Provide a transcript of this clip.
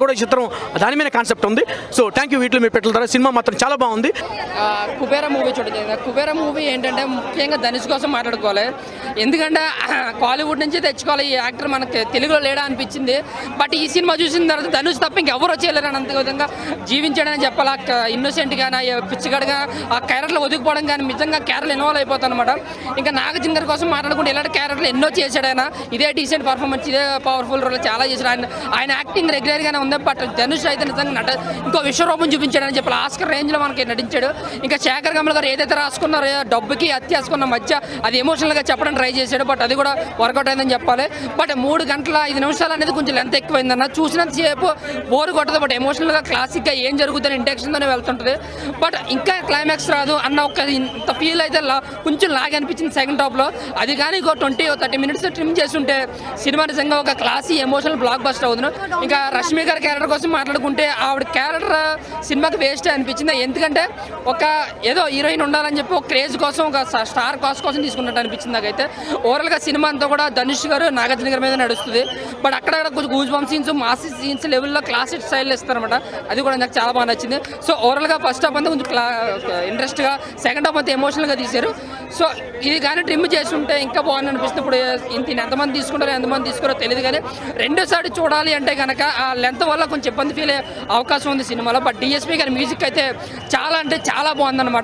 కూడా ఈ చిత్రం దాని మీద కాన్సెప్ట్ ఉంది. So thank you. వీటిలో మీరు పెట్టారు. సినిమా మాత్రం చాలా బాగుంది. కుబేర మూవీ చూడండి. కుబేర మూవీ ఏంటంటే ముఖ్యంగా ధనుష్ కోసం మాట్లాడుకోవాలి. ఎందుకంటే కాలీవుడ్ నుంచి తెచ్చుకోవాలి. ఈ యాక్టర్ మనకి తెలుగులో లేడా అనిపించింది. బట్ ఈ సినిమా చూసిన తర్వాత ధనుష్ తప్ప ఇంకెవరో చేయలేరు అని అంత విధంగా జీవించాడని చెప్పాలి. ఇన్నోసెంట్ గానీ పిచ్చిగడగా ఆ క్యారెక్టర్లు ఒదిగిపోవడం కానీ నిజంగా క్యారెక్టర్ ఇన్వాల్వ్ అయిపోతాను అనమాట. ఇంకా నాగార్జున గారి కోసం మాట్లాడుకుంటే ఇలాంటి క్యారెక్టర్లు ఎన్నో చేశాడు ఆయన. ఇదే డీసెంట్ పర్ఫార్మెన్స్, ఇదే పవర్ఫుల్ రోల్ చాలా చేశాడు ఆయన యాక్టింగ్ రెగ్యులర్గానే ఉంది. బట్ ధనుష్ అయితే నిజంగా ఇంకో విశ్వరూపం చూపించాడని చెప్పాలి. ఆస్కర్ రేంజ్లో మనకి నటించాడు. ఇంకా శేఖర్ కమల్ గారు ఏదైతే రాసుకున్నారో డబ్బుకి అత్యాసుకున్న మధ్య అది ఎమోషనల్గా చెప్పడం ట్రై చేశాడు. బట్ అది కూడా వర్కౌట్ అయిందని చెప్పాలి. బట్ 3 గంటల 5 నిమిషాలు అనేది కొంచెం లెంత్ ఎక్కువైందన్న. చూసినంతసేపు బోర్ కొట్టదు. బట్ ఎమోషనల్గా క్లాసిక్గా ఏం జరుగుతుందని ఇంటెక్షన్తోనే వెళ్తుంటుంది. బట్ ఇంకా క్లైమాక్స్ రాదు అన్న ఒక ఇంత ఫీల్ అయితే కొంచెం లాగ్ అనిపించింది సెకండ్ హాఫ్లో. అది కానీ ఇంకో 20-30 మినిట్స్ ట్రిమ్ చేస్తుంటే సినిమా నిజంగా ఒక క్లాసీ ఎమోషనల్ బ్లాక్ బస్టర్ అవుతుంది. ఇంకా రష్మి గారి క్యారెక్టర్ కోసం మాట్లాడుకుంటే ఆవిడ క్యారెక్టర్ సినిమాకి వేస్ట్ అనిపించింది. ఎందుకంటే ఒక ఏదో హీరోయిన్ ఉండాలని చెప్పి ఒక క్రేజ్ కోసం ఒక స్టార్ కాస్ట్ కోసం తీసుకున్నట్టు అనిపించింది నాకైతే. ఓవరాల్గా సినిమా అంతా కూడా ధనుష్ గారు నాగార్జున గారి మీద నడుస్తుంది. బట్ అక్కడ కొంచెం goose bump scenes, mass scenes లెవెల్లో క్లాసిక్ స్టైల్లో ఇస్తారనమాట. అది కూడా నాకు చాలా బాగా నచ్చింది. సో ఓవరాల్గా ఫస్ట్ హాఫ్ అంతా కొంచెం ఇంట్రెస్ట్గా, సెకండ్ హాఫ్ అంతా ఎమోషనల్గా తీశారు. సో ఇది కానీ ట్రిమ్ చేసి ఉంటే ఇంకా బాగుంది అనిపిస్తుంది. ఇప్పుడు ఎంతమంది తీసుకుంటారో ఎంతమంది తీసుకోరో తెలియదు కానీ రెండోసారి చూడాలి అంటే కనుక ఆ లెంత్ వల్ల కొంచెం ఇబ్బంది ఫీల్ అయ్యే అవకాశం ఉంది సినిమాలో. బట్ డిఎస్పీ గారి మ్యూజిక్ అయితే చాలా అంటే చాలా బాగుందన్నమాట.